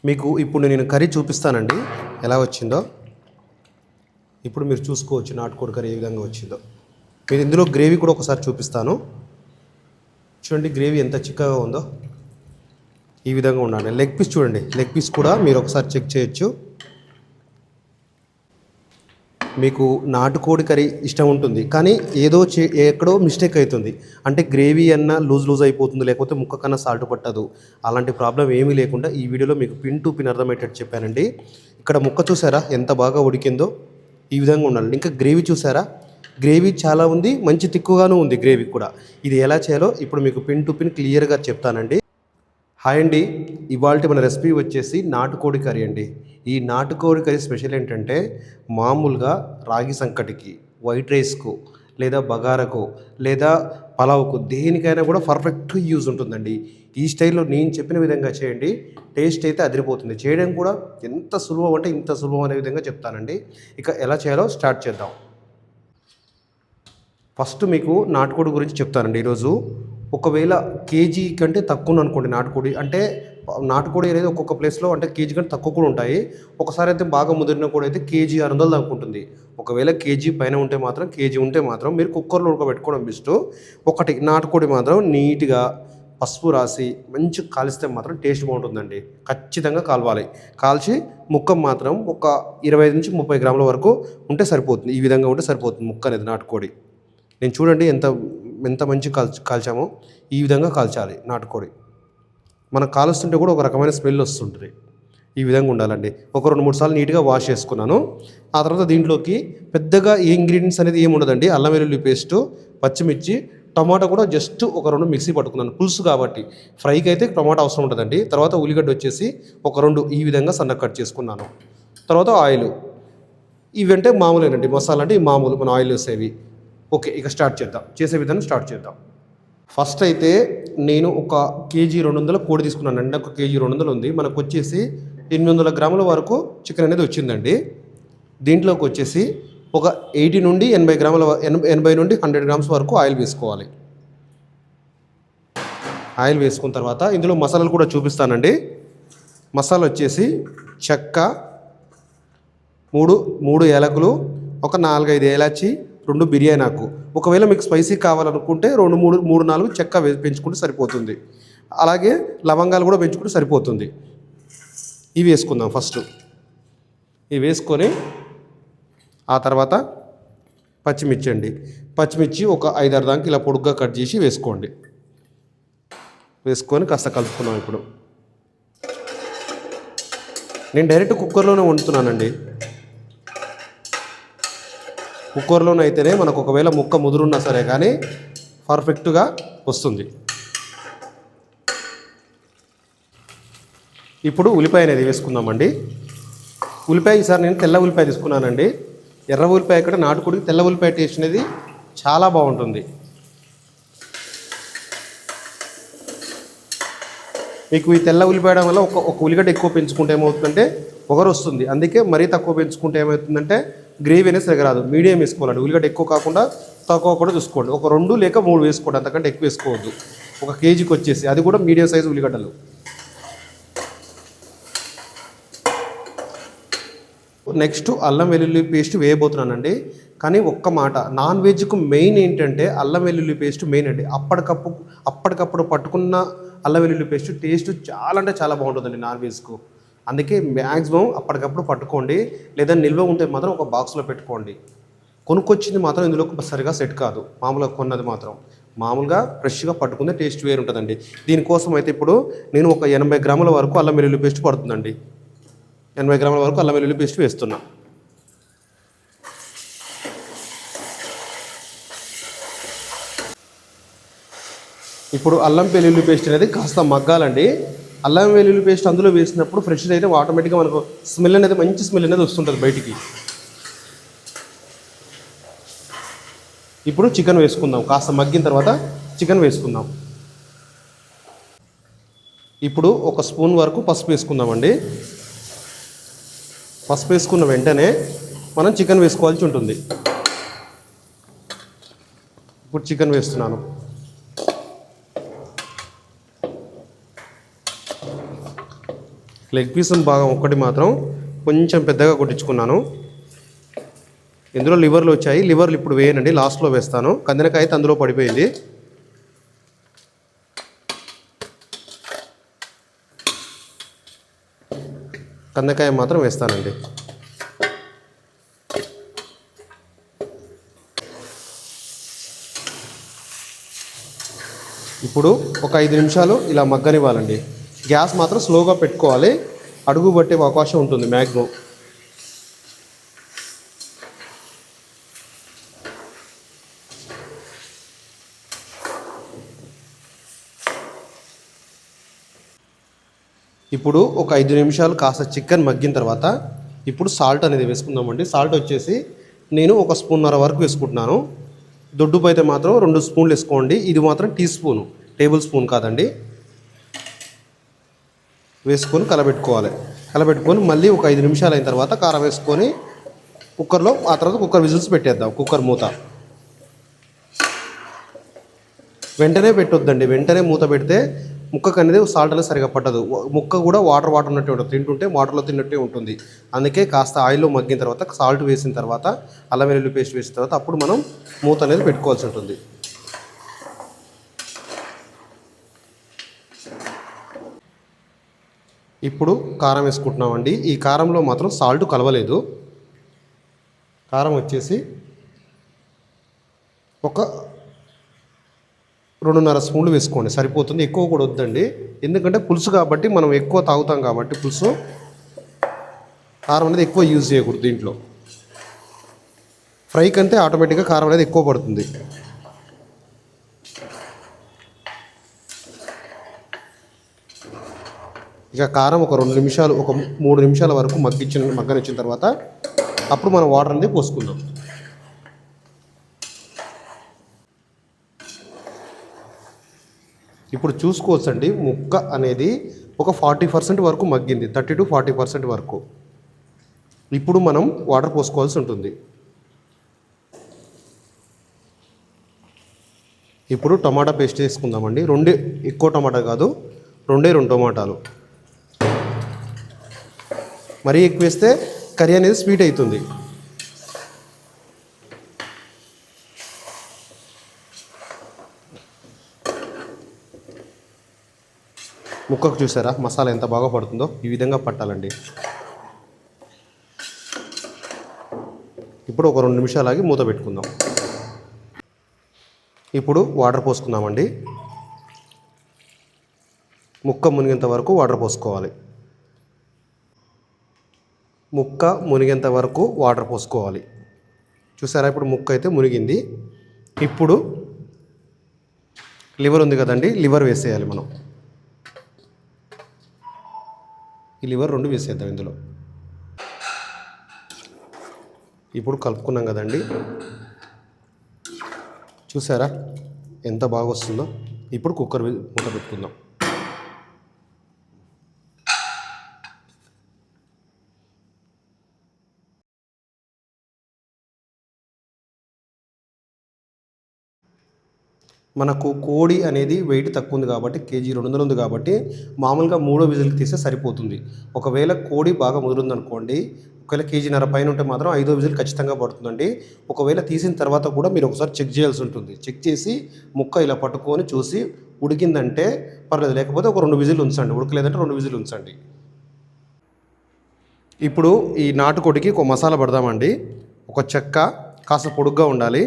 మీకు ఇప్పుడు నేను కర్రీ చూపిస్తానండి ఎలా వచ్చిందో. ఇప్పుడు మీరు చూసుకోవచ్చు నాటుకోడి కర్రీ ఏ విధంగా వచ్చిందో. మీరు ఇందులో గ్రేవీ కూడా ఒకసారి చూపిస్తాను. చూడండి గ్రేవీ ఎంత చిక్కగా ఉందో. ఈ విధంగా ఉండాలి. లెగ్ పీస్ చూడండి, లెగ్ పీస్ కూడా మీరు ఒకసారి చెక్ చేయొచ్చు. మీకు నాటుకోడి కర్రీ ఇష్టం ఉంటుంది, కానీ ఎక్కడో మిస్టేక్ అవుతుంది. అంటే గ్రేవీ అన్నా లూజ్ అయిపోతుంది, లేకపోతే ముక్క కన్నా సాల్ట్ పట్టదు. అలాంటి ప్రాబ్లం ఏమీ లేకుండా ఈ వీడియోలో మీకు పిన్ టు పిన్ అర్థమయ్యేటట్టు చెప్పానండి. ఇక్కడ ముక్క చూసారా ఎంత బాగా ఉడికిందో. ఈ విధంగా ఉండాలి. ఇంకా గ్రేవీ చూసారా, గ్రేవీ చాలా ఉంది, మంచి తిక్కుగాను ఉంది గ్రేవీ కూడా. ఇది ఎలా చేయాలో ఇప్పుడు మీకు పిన్ టు పిన్ క్లియర్గా చెప్తానండి. హాయ్ అండి, ఇవాళ మన రెసిపీ వచ్చేసి నాటుకోడి కర్రీ అండి. ఈ నాటుకోడి కర్రీ స్పెషల్ ఏంటంటే మామూలుగా రాగి సంకటికి, వైట్ రైస్కు, లేదా బగారకు, లేదా పలావ్కు, దేనికైనా కూడా పర్ఫెక్ట్ యూజ్ ఉంటుందండి. ఈ స్టైల్లో నేను చెప్పిన విధంగా చేయండి, టేస్ట్ అయితే అదిరిపోతుంది. చేయడం కూడా ఎంత సులభం అంటే ఇంత సులభం అనే విధంగా చెప్తానండి. ఇక ఎలా చేయాలో స్టార్ట్ చేద్దాం. ఫస్ట్ మీకు నాటుకోడి గురించి చెప్తానండి ఈరోజు. ఒకవేళ కేజీ కంటే తక్కువ అనుకోండి నాటుకోడి, అంటే నాటుకోడి అనేది ఒక్కొక్క ప్లేస్లో అంటే కేజీ కంటే తక్కువ కూడా ఉంటాయి. ఒకసారి అయితే బాగా ముదిరిన కూడా అయితే కేజీ 600 దాకా ఉంటుంది. ఒకవేళ కేజీ పైన ఉంటే మాత్రం, కేజీ ఉంటే మాత్రం మీరు కుక్కర్లో ఉడకబెట్టుకోవడం బెస్ట్. ఒకటి నాటుకోడి మాత్రం నీట్గా పసుపు రాసి మంచి కాలిస్తే మాత్రం టేస్ట్ బాగుంటుందండి. ఖచ్చితంగా కాలవాలి. కాల్చి ముక్క మాత్రం ఒక 25 నుంచి 30 గ్రాముల వరకు ఉంటే సరిపోతుంది. ఈ విధంగా ఉంటే సరిపోతుంది ముక్క అనేది నాటుకోడి. నేను చూడండి ఎంత మంచి కాల్చామో. ఈ విధంగా కాల్చాలి నాటుకోడి. మనం కాలుస్తుంటే కూడా ఒక రకమైన స్మెల్ వస్తుంటుంది. ఈ విధంగా ఉండాలండి. ఒక 2-3 సార్లు నీట్గా వాష్ చేసుకున్నాను. ఆ తర్వాత దీంట్లోకి పెద్దగా ఏ ఇంగ్రీడియంట్స్ అనేది ఏమి ఉండదండి. అల్లం వెల్లుల్లి పేస్టు, పచ్చిమిర్చి, టమాటా కూడా జస్ట్ ఒక 2 మిక్సీ పట్టుకున్నాను. పులుసు కాబట్టి, ఫ్రైకి అయితే టమాటా అవసరం ఉంటుందండి. తర్వాత ఉల్లిగడ్డ వచ్చేసి ఒక 2 ఈ విధంగా సన్నగా కట్ చేసుకున్నాను. తర్వాత ఆయిల్. ఇవంటే మామూలేనండి, మసాలా అంటే మామూలు మన ఆయిల్ వేసేవి. ఓకే, ఇక స్టార్ట్ చేద్దాం. చేసే విధానం స్టార్ట్ చేద్దాం. ఫస్ట్ అయితే నేను ఒక కేజీ 200 కోడి తీసుకున్నానండి. ఒక కేజీ 200 ఉంది. మనకు వచ్చేసి 800 గ్రాముల వరకు చికెన్ అనేది వచ్చిందండి. దీంట్లోకి వచ్చేసి ఒక 80 నుండి 80 గ్రాముల 80 నుండి 100 గ్రామ్స్ వరకు ఆయిల్ వేసుకోవాలి. ఆయిల్ వేసుకున్న తర్వాత ఇందులో మసాలాలు కూడా చూపిస్తానండి. మసాలా వచ్చేసి చెక్క, 3 యాలకులు, ఒక 4-5 ఏలాచి, 2 బిర్యానీ ఆకు. ఒకవేళ మీకు స్పైసీ కావాలనుకుంటే 3-4 చెక్క పెంచుకుంటే సరిపోతుంది. అలాగే లవంగాలు కూడా పెంచుకుంటే సరిపోతుంది. ఇవి వేసుకుందాం ఫస్ట్. ఇవి వేసుకొని ఆ తర్వాత పచ్చిమిర్చి అండి. పచ్చిమిర్చి ఒక 5-6 దాకా ఇలా పొడుగ్గా కట్ చేసి వేసుకోండి. వేసుకొని కాస్త కలుపుకున్నాం. ఇప్పుడు నేను డైరెక్ట్ కుక్కర్లోనే వండుతున్నానండి. కుక్కర్లోనైతేనే మనకు ఒకవేళ ముక్క ముదురున్నా సరే కానీ పర్ఫెక్ట్గా వస్తుంది. ఇప్పుడు ఉల్లిపాయ అనేది వేసుకుందామండి. ఉల్లిపాయ ఈసారి నేను తెల్ల ఉల్లిపాయ తీసుకున్నానండి. ఎర్ర ఉల్లిపాయ కూడా నాటుకోడికి తెల్ల ఉల్లిపాయ టేస్ట్ అనేది చాలా బాగుంటుంది. మీకు ఈ తెల్ల ఉల్లిపాయ వల్ల ఒక ఉల్లిగడ్డ ఎక్కువ పెంచుకుంటే ఏమవుతుందంటే పొగరు వస్తుంది. అందుకే మరీ తక్కువ పెంచుకుంటే ఏమవుతుందంటే గ్రేవీ అనేది సరిగరాదు. మీడియం వేసుకోవాలండి. ఉల్లిగడ్డ ఎక్కువ కాకుండా తక్కువ కూడా చూసుకోండి. ఒక 2 లేక 3 వేసుకోండి, అంతకంటే ఎక్కువ వేసుకోవద్దు. ఒక కేజీకి వచ్చేసి అది కూడా మీడియం సైజు ఉల్లిగడ్డలు. నెక్స్ట్ అల్లం వెల్లుల్లి పేస్ట్ వేయబోతున్నానండి. కానీ ఒక్క మాట, నాన్ వెజ్కు మెయిన్ ఏంటంటే అల్లం వెల్లుల్లి పేస్ట్ మెయిన్ అండి. అప్పటికప్పుడు పట్టుకున్న అల్లం వెల్లుల్లి పేస్ట్ టేస్ట్ చాలా అంటే చాలా బాగుంటుందండి నాన్ వెజ్కు. అందుకే మ్యాక్సిమం అప్పటికప్పుడు పట్టుకోండి, లేదా నిల్వ ఉంటే మాత్రం ఒక బాక్స్లో పెట్టుకోండి. కొనుక్కొచ్చింది మాత్రం ఇందులో సరిగా సెట్ కాదు. మామూలుగా కొన్నది మాత్రం మామూలుగా ఫ్రెష్గా పట్టుకుందే టేస్ట్ వేరు ఉంటుందండి. దీనికోసం అయితే ఇప్పుడు నేను ఒక 80 గ్రాముల వరకు అల్లం వెల్లుల్లి పేస్ట్ పడుతుందండి. 80 గ్రాముల వరకు అల్లం వెల్లుల్లి పేస్ట్ వేస్తున్నా. ఇప్పుడు అల్లం వెల్లుల్లి పేస్ట్ అనేది కాస్త మగ్గాలండి. అల్లం వెల్లుల్లి పేస్ట్ అందులో వేసినప్పుడు ఫ్రెష్ అయితే ఆటోమేటిక్గా మనకు స్మెల్ అనేది మంచి స్మెల్ అనేది వస్తుంటుంది బయటికి. ఇప్పుడు చికెన్ వేసుకుందాం. కాస్త మగ్గిన తర్వాత చికెన్ వేసుకుందాం. ఇప్పుడు ఒక స్పూన్ వరకు పసుపు వేసుకుందామండి. పసుపు వేసుకున్న వెంటనే మనం చికెన్ వేసుకోవాల్సి ఉంటుంది. ఇప్పుడు చికెన్ వేస్తున్నాను. లెగ్ పీస్ భాగం ఒక్కటి మాత్రం కొంచెం పెద్దగా కొట్టించుకున్నాను. ఇందులో లివర్లు వచ్చాయి. లివర్లు ఇప్పుడు వేయనండి, లాస్ట్లో వేస్తాను. కందినకాయ అయితే అందులో పడిపోయింది. కందకాయ మాత్రం వేస్తానండి. ఇప్పుడు ఒక 5 నిమిషాలు ఇలా మగ్గనివ్వాలండి. గ్యాస్ మాత్రం స్లోగా పెట్టుకోవాలి, అడుగు పట్టే అవకాశం ఉంటుంది మ్యాక్సిమం. ఇప్పుడు ఒక 5 నిమిషాలు కాస్త చికెన్ మగ్గిన తర్వాత ఇప్పుడు సాల్ట్ అనేది వేసుకుందామండి. సాల్ట్ వచ్చేసి నేను 1 స్పూన్నర వరకు వేసుకుంటున్నాను. దొడ్డుపు అయితే మాత్రం 2 స్పూన్లు వేసుకోండి. ఇది మాత్రం టీ స్పూను, టేబుల్ స్పూన్ కాదండి. వేసుకొని కలబెట్టుకోవాలి. కలబెట్టుకొని మళ్ళీ ఒక 5 నిమిషాలు అయిన తర్వాత కారం వేసుకొని కుక్కర్లో, ఆ తర్వాత కుక్కర్ విజిల్స్ పెట్టేద్దాం. కుక్కర్ మూత వెంటనే పెట్టొద్దండి. వెంటనే మూత పెడితే ముక్కకు అనేది సాల్ట్ అనేది సరిగా పట్టదు. ముక్క కూడా వాటర్ ఉన్నట్టే ఉంటుంది, తింటుంటే వాటర్లో తిన్నట్టే ఉంటుంది. అందుకే కాస్త ఆయిల్లో మగ్గిన తర్వాత సాల్ట్ వేసిన తర్వాత అల్లం వెల్లుల్లి పేస్ట్ వేసిన తర్వాత అప్పుడు మనం మూత అనేది పెట్టుకోవాల్సి ఉంటుంది. ఇప్పుడు కారం వేసుకుంటున్నామండి. ఈ కారంలో మాత్రం సాల్ట్ కలవలేదు. కారం వచ్చేసి ఒక 2.5 స్పూన్లు వేసుకోండి, సరిపోతుంది. ఎక్కువ కూడా వద్దండి, ఎందుకంటే పులుసు కాబట్టి మనం ఎక్కువ తాగుతాం కాబట్టి పులుసు. కారం అనేది ఎక్కువ యూజ్ చేయకూడదు దీంట్లో. ఫ్రై కంటే ఆటోమేటిక్గా కారం అనేది ఎక్కువ పడుతుంది. ఇక కారం ఒక 2 నిమిషాలు, ఒక 3 నిమిషాల వరకు మగ్గనిచ్చిన తర్వాత అప్పుడు మనం వాటర్ అనేది పోసుకుందాం. ఇప్పుడు చూసుకోవచ్చండి, ముక్క అనేది ఒక 40% వరకు మగ్గింది, 30 to 40% వరకు. ఇప్పుడు మనం వాటర్ పోసుకోవాల్సి ఉంటుంది. ఇప్పుడు టమాటా పేస్ట్ వేసుకుందామండి. ఎక్కువ టమాటా కాదు, 2 టమాటాలు. మరీ ఎక్కువ వేస్తే కర్రీ అనేది స్వీట్ అవుతుంది. ముక్కకు చూసారా మసాలా ఎంత బాగా పడుతుందో? ఈ విధంగా పట్టాలండి. ఇప్పుడు ఒక 2 నిమిషాలు ఆగి మూత పెట్టుకుందాం. ఇప్పుడు వాటర్ పోసుకుందామండి. ముక్క మునిగేంత వరకు వాటర్ పోసుకోవాలి. ముక్క మునిగేంత వరకు వాటర్ పోసుకోవాలి. చూసారా, ఇప్పుడు ముక్క అయితే మునిగింది. ఇప్పుడు లివర్ ఉంది కదండి, లివర్ వేసేయాలి మనం. ఈ లివర్ 2 వేసేద్దాం ఇందులో. ఇప్పుడు కలుపుకున్నాం కదండి, చూసారా ఎంత బాగా వస్తుందో? ఇప్పుడు కుక్కర్ మూత పెట్టుకుందాం. మనకు కోడి అనేది వెయిట్ తక్కువ ఉంది కాబట్టి, కేజీ 200 ఉంది కాబట్టి మామూలుగా 3వ విజిల్కి తీస్తే సరిపోతుంది. ఒకవేళ కోడి బాగా ముదిరిందనుకోండి, ఒకవేళ కేజీన్నర పైన ఉంటే మాత్రం 5వ విజిల్ ఖచ్చితంగా పడుతుందండి. ఒకవేళ తీసిన తర్వాత కూడా మీరు ఒకసారి చెక్ చేయాల్సి ఉంటుంది. చెక్ చేసి ముక్క ఇలా పట్టుకొని చూసి ఉడికిందంటే పర్లేదు, లేకపోతే ఒక 2 విజిల్ ఉంచండి. ఉడకలేదంటే 2 విజిల్ ఉంచండి. ఇప్పుడు ఈ నాటుకోడికి ఒక మసాలా పడదామండి. ఒక చెక్క కాస్త పొడుగ్గా ఉండాలి,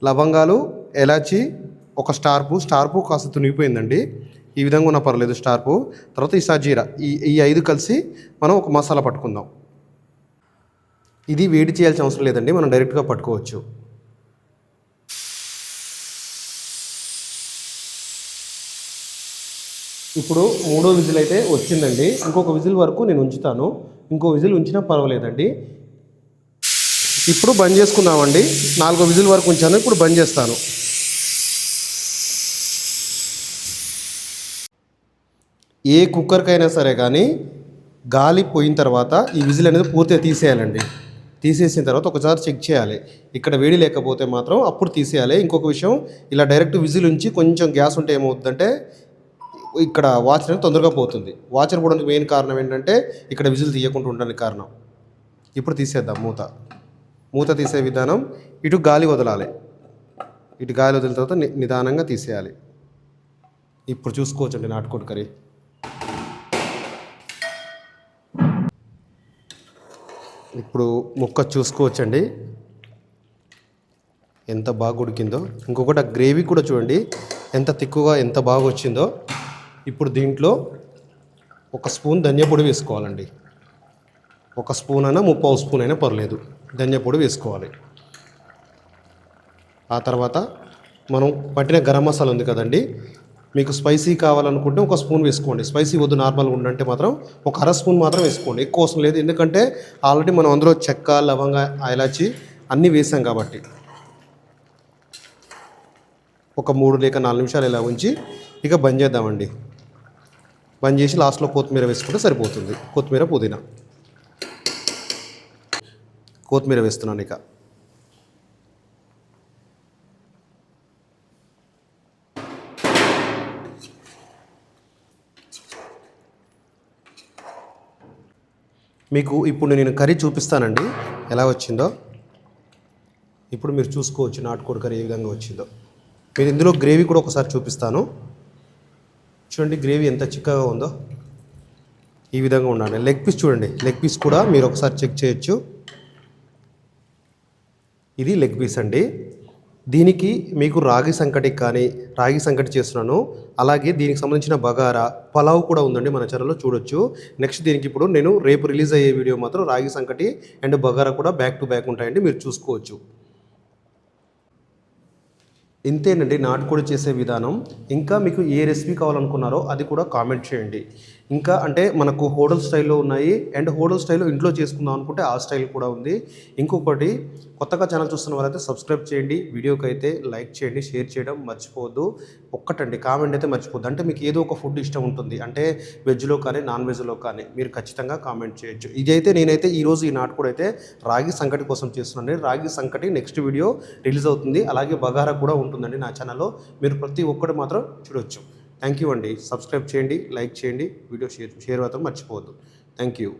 లవంగాలు, ఎలాచి, ఒక స్టార్పు కాస్త తునిగిపోయిందండి. ఈ విధంగా ఉన్నా పర్లేదు స్టార్పు. తర్వాత ఈ సాజీరా, ఈ 5 కలిసి మనం ఒక మసాలా పట్టుకుందాం. ఇది వేడి చేయాల్సిన అవసరం లేదండి, మనం డైరెక్ట్గా పట్టుకోవచ్చు. ఇప్పుడు 3వ విజిల్ అయితే వచ్చిందండి. ఇంకొక విజిల్ వరకు నేను ఉంచుతాను. ఇంకో విజిల్ ఉంచినా పర్వాలేదండి. ఇప్పుడు బంద్ చేసుకుందామండి. 4వ విజిల్ వరకు ఉంచాను, ఇప్పుడు బంద్ చేస్తాను. ఏ కుక్కర్కైనా సరే కానీ గాలి పోయిన తర్వాత ఈ విజిల్ అనేది పూర్తిగా తీసేయాలండి. తీసేసిన తర్వాత ఒకసారి చెక్ చేయాలి, ఇక్కడ వేడి లేకపోతే మాత్రం అప్పుడు తీసేయాలి. ఇంకొక విషయం, ఇలా డైరెక్ట్ విజిల్ ఉంచి కొంచెం గ్యాస్ ఉంటే ఏమవుతుందంటే ఇక్కడ వాచర్ అనేది తొందరగా పోతుంది. వాచర్ పోవడానికి మెయిన్ కారణం ఏంటంటే ఇక్కడ విజిల్ తీయకుండా ఉండడానికి కారణం. ఇప్పుడు తీసేద్దాం మూత తీసే విధానం. ఇటు గాలి వదలాలి. ఇటు గాలి వదిలిన తర్వాత నిదానంగా తీసేయాలి. ఇప్పుడు చూసుకోవచ్చండి నాటుకోడి కర్రీ. ఇప్పుడు ముక్క చూసుకోవచ్చండి ఎంత బాగా ఉడికిందో. ఇంకొకటి ఆ గ్రేవీ కూడా చూడండి ఎంత తిక్కుగా ఎంత బాగా వచ్చిందో. ఇప్పుడు దీంట్లో ఒక స్పూన్ ధనియా పొడి వేసుకోవాలండి. ఒక స్పూన్ అయినా 3/4 స్పూన్ అయినా పర్లేదు, ధనియా పొడి వేసుకోవాలి. ఆ తర్వాత మనం పట్టిన గరం మసాలా ఉంది కదండి, మీకు స్పైసీ కావాలనుకుంటే ఒక స్పూన్ వేసుకోండి. స్పైసీ వద్దు నార్మల్గా ఉండంటే మాత్రం ఒక అర స్పూన్ మాత్రం వేసుకోండి, ఎక్కువ అవసరం లేదు. ఎందుకంటే ఆల్రెడీ మనం అందులో చెక్క, లవంగ, ఇలాచి అన్నీ వేసాం కాబట్టి. ఒక 3 లేక 4 నిమిషాలు ఇలా ఉంచి ఇక బంద్ చేద్దామండి. బంద్ చేసి లాస్ట్లో కొత్తిమీర వేసుకుంటే సరిపోతుంది. కొత్తిమీర, పుదీనా. కొత్తిమీర వేస్తున్నాను ఇక. మీకు ఇప్పుడు నేను కర్రీ చూపిస్తానండి ఎలా వచ్చిందో. ఇప్పుడు మీరు చూసుకోవచ్చు నాటుకోడి కర్రీ ఏ విధంగా వచ్చిందో. మీరు ఇందులో గ్రేవీ కూడా ఒకసారి చూపిస్తాను. చూడండి గ్రేవీ ఎంత చిక్కగా ఉందో. ఈ విధంగా ఉండాలి. లెగ్ పీస్ చూడండి, లెగ్ పీస్ కూడా మీరు ఒకసారి చెక్ చేయొచ్చు. ఇది లెగ్ పీస్ అండి. దీనికి మీకు రాగి సంకటి కానీ, రాగి సంకటి చేస్తున్నాను. అలాగే దీనికి సంబంధించిన బగారా, పలావ్ కూడా ఉందండి మన ఛానల్లో చూడొచ్చు. నెక్స్ట్ దీనికి ఇప్పుడు నేను రేపు రిలీజ్ అయ్యే వీడియో మాత్రం రాగి సంకటి అండ్ బగారా కూడా బ్యాక్ టు బ్యాక్ ఉంటాయండి, మీరు చూసుకోవచ్చు. ఇంతేనండి నాటుకోడి చేసే విధానం. ఇంకా మీకు ఏ రెసిపీ కావాలనుకున్నారో అది కూడా కామెంట్ చేయండి. ఇంకా అంటే మనకు హోటల్ స్టైల్లో ఉన్నాయి అండ్ హోటల్ స్టైల్లో ఇంట్లో చేసుకుందాం అనుకుంటే ఆ స్టైల్ కూడా ఉంది. ఇంకొకటి కొత్తగా ఛానల్ చూస్తున్న వారైతే సబ్స్క్రైబ్ చేయండి, వీడియోకి అయితే లైక్ చేయండి, షేర్ చేయడం మర్చిపోవద్దు. ఒక్కటండి కామెంట్ అయితే మర్చిపోద్దు. అంటే మీకు ఏదో ఒక ఫుడ్ ఇష్టం ఉంటుంది, అంటే వెజ్లో కానీ నాన్ వెజ్లో కానీ మీరు ఖచ్చితంగా కామెంట్ చేయొచ్చు. ఇదైతే నేనైతే ఈరోజు ఈ నాటుకోడి అయితే రాగి సంకటి కోసం చేస్తున్నాను. రాగి సంకటి నెక్స్ట్ వీడియో రిలీజ్ అవుతుంది. అలాగే బగారా కూడా ఉంటుందండి నా ఛానల్లో, మీరు ప్రతి ఒక్కటి మాత్రం చూడొచ్చు. థ్యాంక్ యూ అండి. సబ్స్క్రైబ్ చేయండి, లైక్ చేయండి, వీడియో షేర్ మాత్రం మర్చిపోవద్దు. Thank you.